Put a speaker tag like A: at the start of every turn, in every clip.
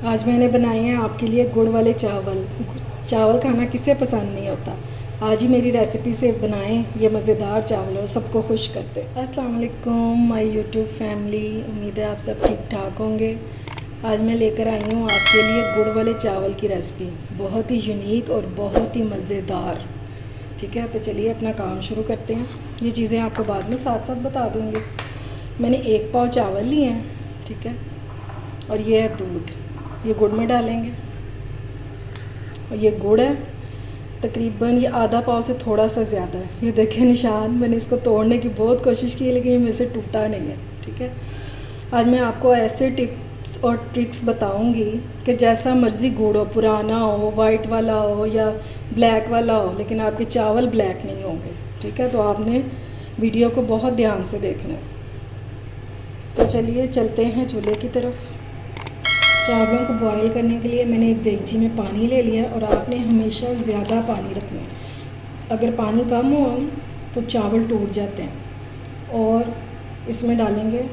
A: आज मैंने बनाए हैं आपके लिए गुड़ वाले चावल। चावल खाना किसे पसंद नहीं होता। आज ही मेरी रेसिपी से बनाएं ये मज़ेदार चावल और सबको खुश करते हैं। अस्सलाम वालेकुम माय यूट्यूब फैमिली, उम्मीद है आप सब ठीक ठाक होंगे। आज मैं लेकर आई हूँ आपके लिए गुड़ वाले चावल की रेसिपी, बहुत ही यूनिक और बहुत ही मज़ेदार। ठीक है, तो चलिए अपना काम शुरू करते हैं। ये चीज़ें आपको बाद में साथ साथ बता दूँगी। मैंने 1 पाव चावल लिए हैं, ठीक है, और ये है दूध, ये गुड़ में डालेंगे। और ये गुड़ है तकरीबन ये आधा पाव से थोड़ा सा ज़्यादा है। ये देखें निशान, मैंने इसको तोड़ने की बहुत कोशिश की लेकिन ये मेरे से टूटा नहीं है। ठीक है, आज मैं आपको ऐसे टिप्स और ट्रिक्स बताऊंगी कि जैसा मर्ज़ी गुड़ हो, पुराना हो, वाइट वाला हो या ब्लैक वाला हो, लेकिन आपके चावल ब्लैक नहीं होंगे। ठीक है, तो आपने वीडियो को बहुत ध्यान से देखना है। तो चलिए चलते हैं चूल्हे की तरफ। चावलों को बॉईल करने के लिए मैंने एक देगची में पानी ले लिया और आपने हमेशा ज़्यादा पानी रखना है। अगर पानी कम हो तो चावल टूट जाते हैं। और इसमें डालेंगे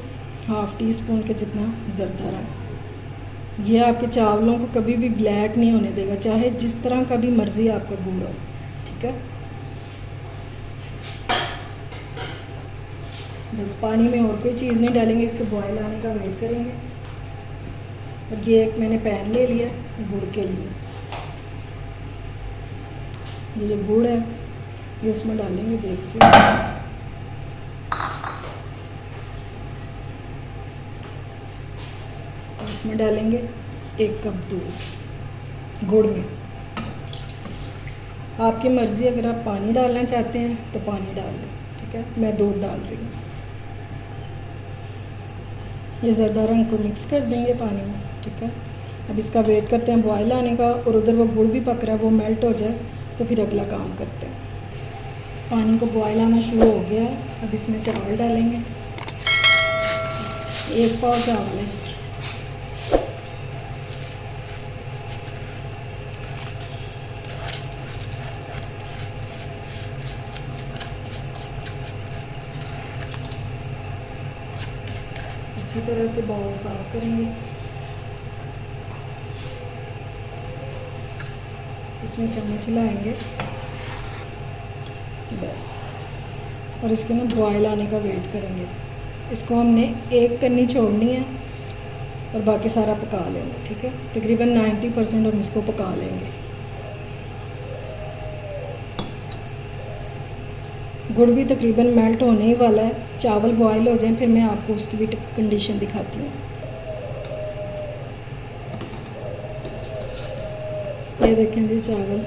A: 1/2 टीस्पून के जितना ज़रदा रंग। ये आपके चावलों को कभी भी ब्लैक नहीं होने देगा, चाहे जिस तरह का भी मर्ज़ी आपका गुड़ हो। ठीक है, बस पानी में और कोई चीज़ नहीं डालेंगे, इसके बॉयल आने का वेट करेंगे। और ये एक मैंने पैन ले लिया गुड़ के लिए। ये जो गुड़ है ये उसमें डालेंगे देगची। और इसमें डालेंगे 1 कप दूध गुड़ में। आपकी मर्ज़ी, अगर आप पानी डालना चाहते हैं तो पानी डाल दें। ठीक है, मैं दूध डाल रही हूँ। ये ज़रदा रंग को मिक्स कर देंगे पानी में। ठीक है, अब इसका वेट करते हैं बॉयल आने का, और उधर वो गुड़ भी पक रहा है, वो मेल्ट हो जाए तो फिर अगला काम करते हैं। पानी को बॉयल आना शुरू हो गया है, अब इसमें चावल डालेंगे। 1 पाव चावल है। अच्छी तरह से बाउल साफ करेंगे। इसमें चम्मच हिलाएंगे बस, और इसके ना बॉयल आने का वेट करेंगे। इसको हमने एक कन्नी छोड़नी है और बाकी सारा पका लेंगे। ठीक है, तकरीबन 90% हम इसको पका लेंगे। गुड़ भी तकरीबन मेल्ट होने ही वाला है। चावल बॉयल हो जाए फिर मैं आपको उसकी भी कंडीशन दिखाती हूँ। ये देखें जी चावल,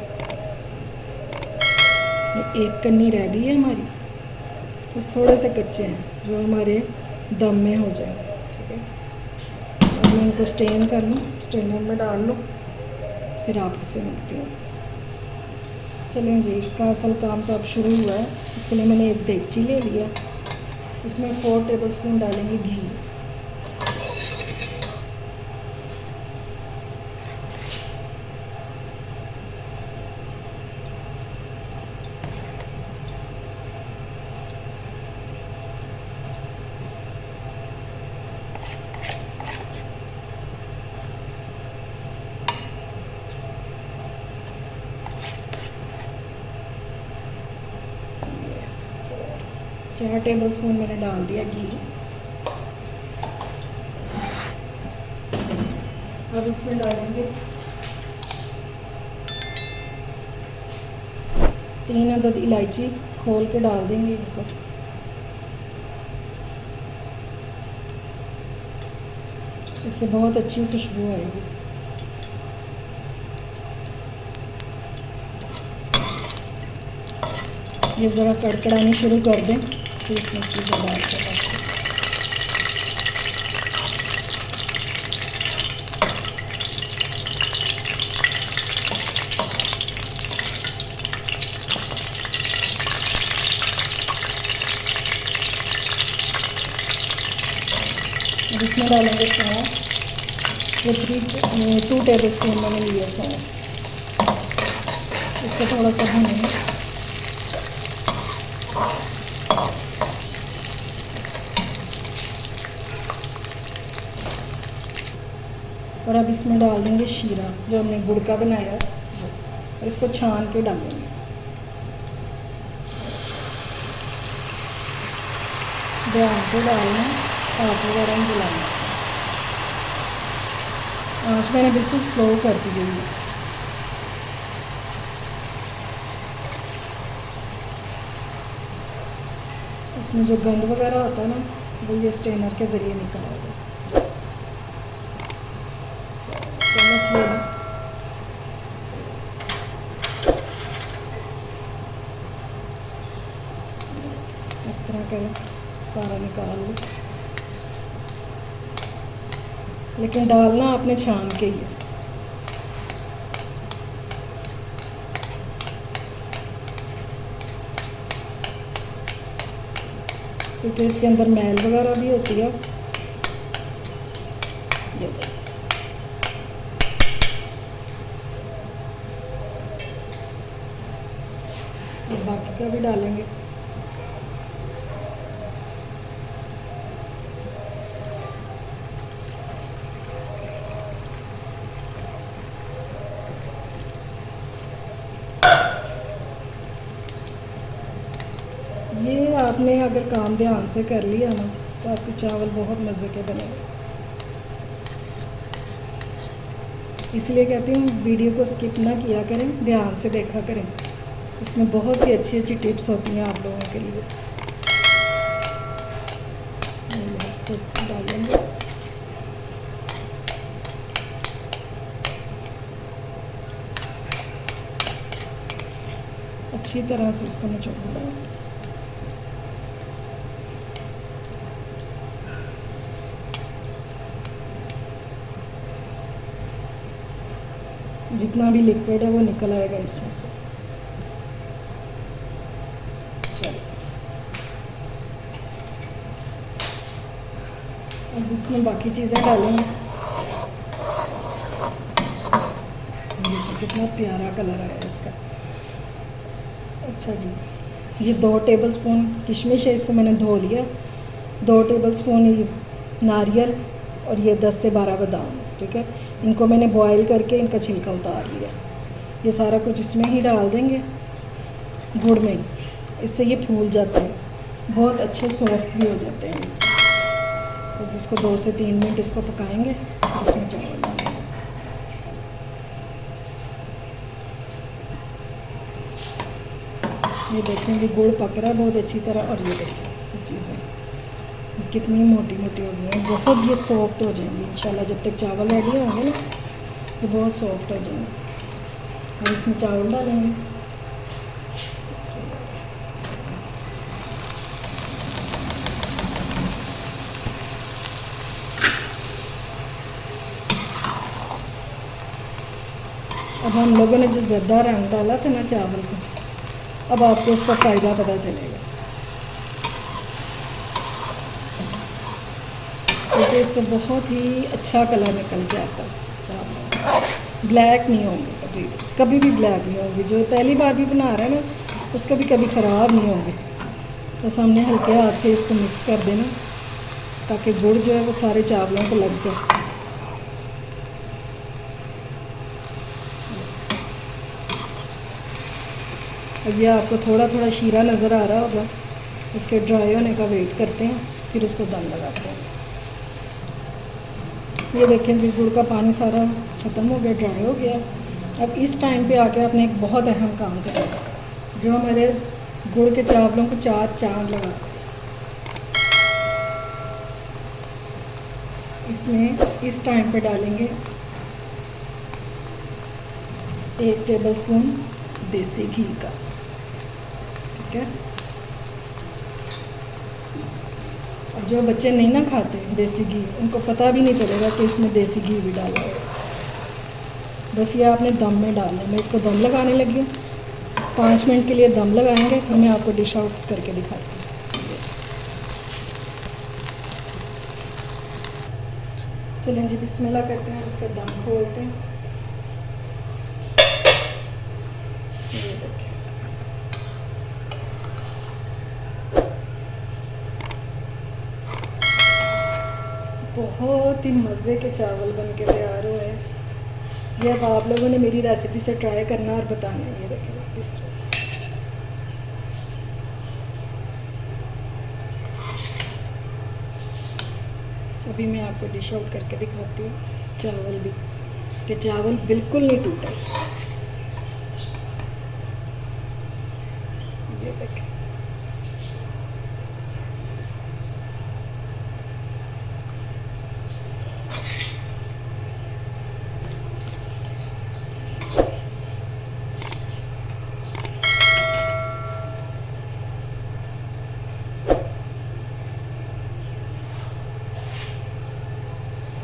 A: ये 1 कन्नी रह गई है हमारी, बस थोड़े से कच्चे हैं जो हमारे दम में हो जाए। ठीक है, अब मैं इनको स्टेन कर लूँ, स्टेनर में डाल लूँ, फिर आपसे मिलती हूँ। चलें जी, इसका असल काम तो अब शुरू हुआ है। इसके लिए मैंने एक देगची ले लिया, इसमें 4 टेबलस्पून डालेंगे घी। चार टेबलस्पून मैंने डाल दिया घी। अब इसमें डालेंगे 3 अदद इलायची, खोल के डाल देंगे इनको। इससे बहुत अच्छी खुशबू आएगी। ये ज़रा कड़कड़ानी शुरू कर दें फिर इसमें चीज़ें डाल कर इसमें डालेंगे सौंफ। ये 2 टेबलस्पून मैंने लिया सौंफ। इसको थोड़ा सा भूनेंगे। और अब इसमें डाल देंगे शीरा जो हमने गुड़ का बनाया वो, और इसको छान के डालेंगे। ध्यान से डालना, हाथ वगैरह नहीं जलाना। आँच मैंने बिल्कुल स्लो कर दी हुई है। इसमें जो गंद वगैरह होता है ना वो ये स्ट्रेनर के ज़रिए निकल आएगा। चम्मच ले लो, इस तरह करें, सारा निकाल लो। लेकिन डालना आपने छान के ही है। क्योंकि इसके अंदर मैल वगैरह भी होती है। ये बाकी का भी डालेंगे। ये आपने अगर काम ध्यान से कर लिया ना तो आपके चावल बहुत मज़े के बनेंगे। इसलिए कहती हूँ वीडियो को स्किप ना किया करें, ध्यान से देखा करें। इसमें बहुत सी अच्छी अच्छी टिप्स होती हैं आप लोगों के लिए। तो डालेंगे अच्छी तरह से, इसको निचोड़ देंगे। जितना भी लिक्विड है वो निकल आएगा इसमें से। चलो अब इसमें बाकी चीज़ें डालेंगे। देखो कितना प्यारा कलर आया इसका। अच्छा जी, ये 2 टेबलस्पून किशमिश है, इसको मैंने धो लिया। 2 टेबलस्पून ये नारियल और ये 10 से 12 बादाम, ठीक है। इनको मैंने बॉईल करके इनका छिलका उतार लिया। ये सारा कुछ इसमें ही डाल देंगे, गुड़ में। इससे ये फूल जाते हैं, बहुत अच्छे सॉफ्ट भी हो जाते हैं। बस इसको 2 से 3 मिनट इसको पकाएंगे। इसमें चावल डालेंगे। ये देखेंगे गुड़ पक रहा है बहुत अच्छी तरह। और ये देखिए चीज़ें कितनी मोटी मोटी हो गई हैं, बहुत ये सॉफ्ट हो जाएंगी इंशाल्लाह। जब तक चावल रेडी होंगे ना ये बहुत सॉफ्ट हो जाएंगे। और इसमें चावल डालेंगे। अब हम लोगों ने जो ज़र्दा रंग डाला था ना चावल को, अब आपको उसका फ़ायदा पता चलेगा। क्योंकि इससे बहुत ही अच्छा कलर निकल के आता है चावल। ब्लैक नहीं होंगे, कभी भी ब्लैक नहीं होंगे। जो पहली बार भी बना रहा है ना उसका भी कभी ख़राब नहीं होंगे। बस हमने हल्के हाथ से इसको मिक्स कर देना ताकि गुड़ जो है वो सारे चावलों को लग जाए। अब ये आपको थोड़ा थोड़ा शीरा नज़र आ रहा होगा। इसके ड्राई होने का वेट करते हैं, फिर इसको दम लगाते हैं। ये देखें जी गुड़ का पानी सारा ख़त्म हो गया, ड्राई हो गया। अब इस टाइम पे आके आपने एक बहुत अहम काम करना है जो हमारे गुड़ के चावलों को 4 चांद लगाते हैं। इसमें इस टाइम पे डालेंगे 1 टेबलस्पून देसी घी का, ठीक है। और जो बच्चे नहीं ना खाते देसी घी, उनको पता भी नहीं चलेगा कि इसमें देसी घी भी डाला है। बस ये आपने दम में डालना है। मैं इसको दम लगाने लगी हूँ। 5 मिनट के लिए दम लगाएंगे, फिर मैं आपको डिश आउट करके दिखाती हूँ। चलें जी, बिस्मिल्लाह करते हैं, इसका दम खोलते हैं। ये देखिए बहुत ही मज़े के चावल बन के तैयार हुए ये अब आप लोगों ने मेरी रेसिपी से ट्राई करना और बताना है। ये देखें इस अभी मैं आपको डिश आउट करके दिखाती हूँ चावल भी, कि चावल बिल्कुल नहीं टूटा। ये देखें,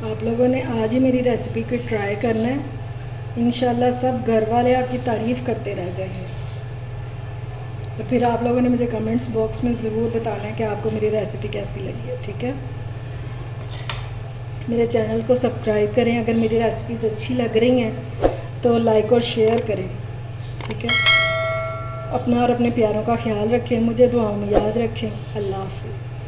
A: आप लोगों ने आज ही मेरी रेसिपी को ट्राई करना है। इंशाल्लाह सब घर वाले आपकी तारीफ़ करते रह जाएंगे। और फिर आप लोगों ने मुझे कमेंट्स बॉक्स में ज़रूर बताना है कि आपको मेरी रेसिपी कैसी लगी है, ठीक है। मेरे चैनल को सब्सक्राइब करें, अगर मेरी रेसिपीज़ अच्छी लग रही हैं तो लाइक और शेयर करें, ठीक है। अपना और अपने प्यारों का ख्याल रखें, मुझे दुआओं में याद रखें। अल्लाह हाफिज़।